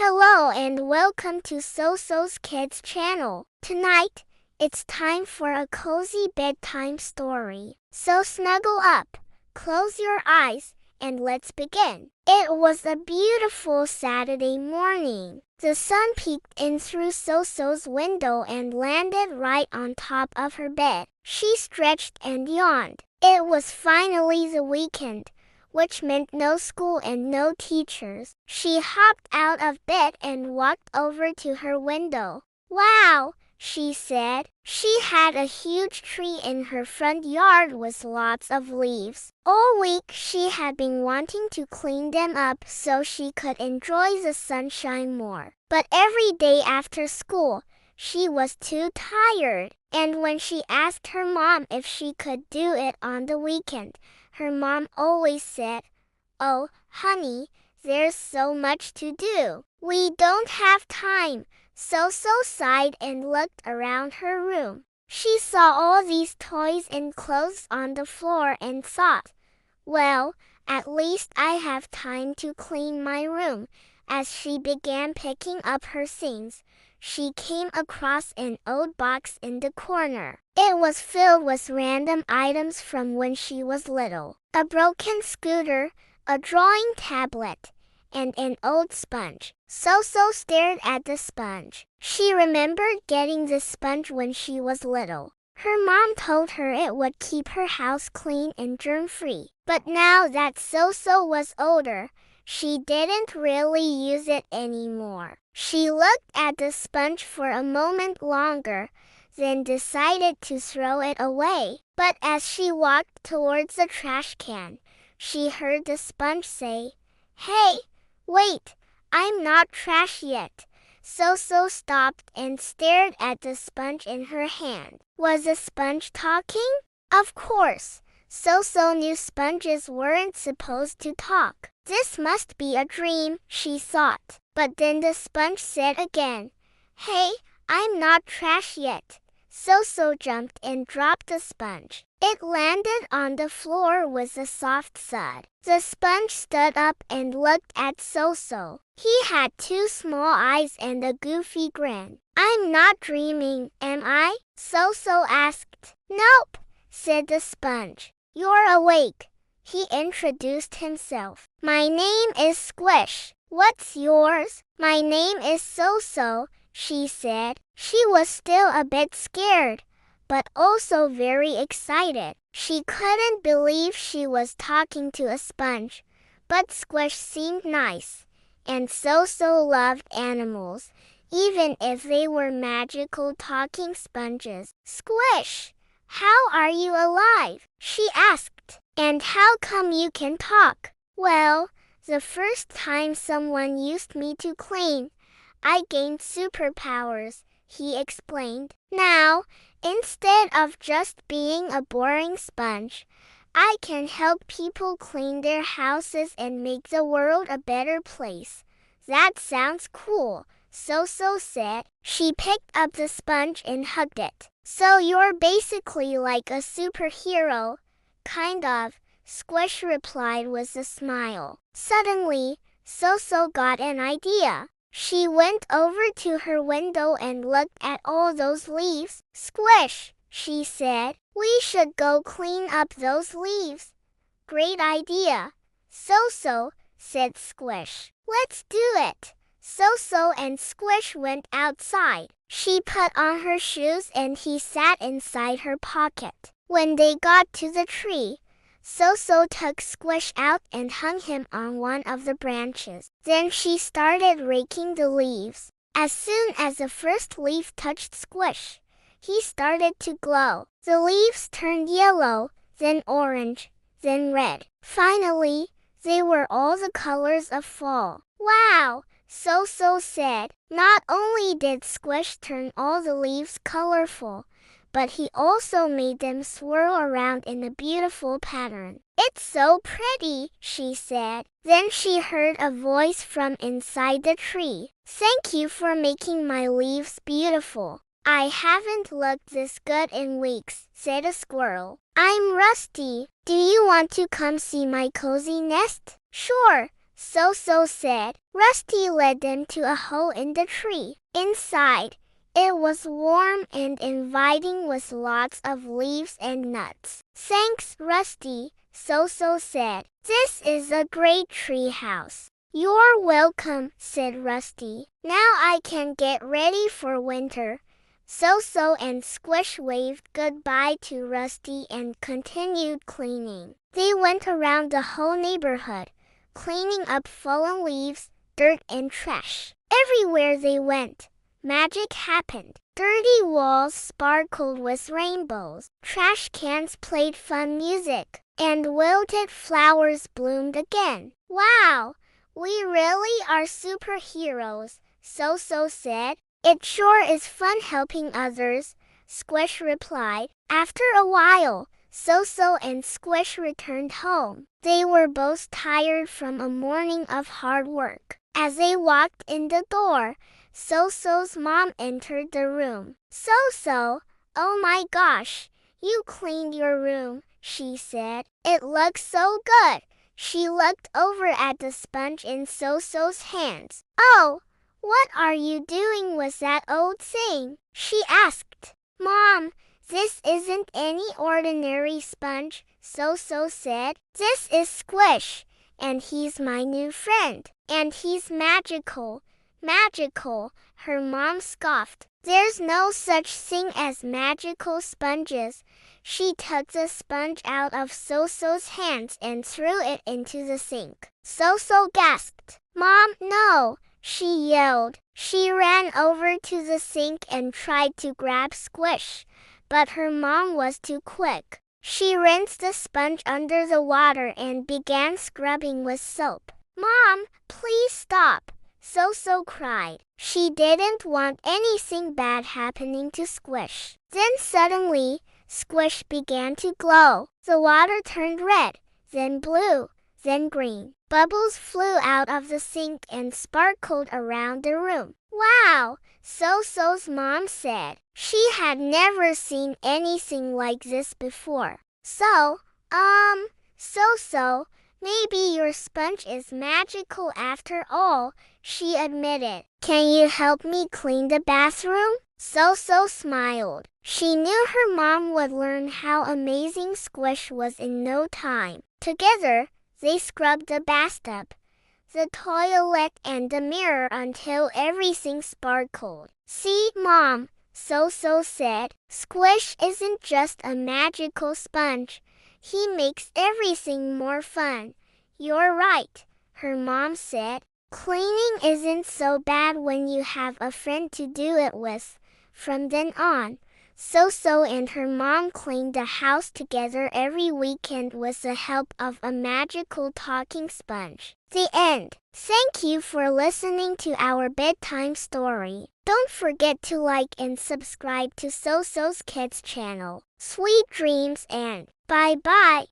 Hello and welcome to Soso Kids Channel. Tonight, it's time for a cozy bedtime story. So snuggle up, close your eyes, and let's begin. It was a beautiful Saturday morning. The sun peeked in through Soso's window and landed right on top of her bed. She stretched and yawned. It was finally the weekend, which meant no school and no teachers. She hopped out of bed and walked over to her window. "Wow," she said. She had a huge tree in her front yard with lots of leaves. All week she had been wanting to clean them up so she could enjoy the sunshine more. But every day after school, she was too tired. And when she asked her mom if she could do it on the weekend, her mom always said, "Oh, honey, there's so much to do. We don't have time." Soso sighed and looked around her room. She saw all these toys and clothes on the floor and thought, "Well, at least I have time to clean my room." As she began picking up her things, she came across an old box in the corner. It was filled with random items from when she was little. A broken scooter, a drawing tablet, and an old sponge. Soso stared at the sponge. She remembered getting the sponge when she was little. Her mom told her it would keep her house clean and germ-free. But now that Soso was older, she didn't really use it anymore. She looked at the sponge for a moment longer, then decided to throw it away. But as she walked towards the trash can, she heard the sponge say, "Hey, wait, I'm not trash yet." Soso stopped and stared at the sponge in her hand. Was the sponge talking? Of course. Soso knew sponges weren't supposed to talk. This must be a dream, she thought. But then the sponge said again, "Hey, I'm not trash yet." Soso jumped and dropped the sponge. It landed on the floor with a soft thud. The sponge stood up and looked at Soso. He had two small eyes and a goofy grin. "I'm not dreaming, am I?" Soso asked. "Nope," said the sponge. "You're awake." He introduced himself. "My name is Squish. What's yours?" "My name is Soso," she said. She was still a bit scared, but also very excited. She couldn't believe she was talking to a sponge, but Squish seemed nice, and Soso loved animals, even if they were magical talking sponges. "Squish, how are you alive?" she asked. "And how come you can talk?" "Well, the first time someone used me to clean, I gained superpowers," he explained. "Now, instead of just being a boring sponge, I can help people clean their houses and make the world a better place." "That sounds cool," Soso said. She picked up the sponge and hugged it. "So you're basically like a superhero?" "Kind of," Squish replied with a smile. Suddenly, Soso got an idea. She went over to her window and looked at all those leaves. "Squish," she said, "we should go clean up those leaves." "Great idea, Soso," said Squish. "Let's do it." Soso and Squish went outside. She put on her shoes and he sat inside her pocket. When they got to the tree, Soso took Squish out and hung him on one of the branches. Then she started raking the leaves. As soon as the first leaf touched Squish, he started to glow. The leaves turned yellow, then orange, then red. Finally, they were all the colors of fall. "Wow," Soso said. Not only did Squish turn all the leaves colorful, but he also made them swirl around in a beautiful pattern. "It's so pretty," she said. Then she heard a voice from inside the tree. "Thank you for making my leaves beautiful. I haven't looked this good in weeks," said a squirrel. "I'm Rusty. Do you want to come see my cozy nest?" "Sure," Soso said. Rusty led them to a hole in the tree. Inside, it was warm and inviting with lots of leaves and nuts. Thanks, Rusty, Soso said. This is a great tree house. You're welcome, said Rusty. Now I can get ready for winter. Soso and Squish waved goodbye to Rusty and continued cleaning. They went around the whole neighborhood, cleaning up fallen leaves, dirt and trash. Everywhere they went, magic happened. Dirty walls sparkled with rainbows. Trash cans played fun music, and wilted flowers bloomed again. Wow, we really are superheroes, Soso said. It sure is fun helping others, Squish replied. After a while, Soso and Squish returned home. They were both tired from a morning of hard work. As they walked in the door, Soso's mom entered the room. Soso, oh my gosh, you cleaned your room, she said. It looks so good. She looked over at the sponge in Soso's hands. Oh, what are you doing with that old thing? She asked. Mom, this isn't any ordinary sponge, Soso said. This is Squish, and he's my new friend. And he's magical. Magical, her mom scoffed. There's no such thing as magical sponges. She took the sponge out of Soso's hands and threw it into the sink. Soso gasped. Mom, no, she yelled. She ran over to the sink and tried to grab Squish, but her mom was too quick. She rinsed the sponge under the water and began scrubbing with soap. Mom, please stop, Soso cried. She didn't want anything bad happening to Squish. Then suddenly, Squish began to glow. The water turned red, then blue, then green. Bubbles flew out of the sink and sparkled around the room. Wow, Soso's mom said. She had never seen anything like this before. Soso, maybe your sponge is magical after all, she admitted. Can you help me clean the bathroom? Soso smiled. She knew her mom would learn how amazing Squish was in no time. Together, they scrubbed the bathtub, the toilet and the mirror until everything sparkled. See, Mom, Soso said, Squish isn't just a magical sponge. He makes everything more fun. You're right, her mom said. Cleaning isn't so bad when you have a friend to do it with. From then on, Soso and her mom cleaned the house together every weekend with the help of a magical talking sponge. The end. Thank you for listening to our bedtime story. Don't forget to like and subscribe to Soso's Kids Channel. Sweet dreams and bye-bye.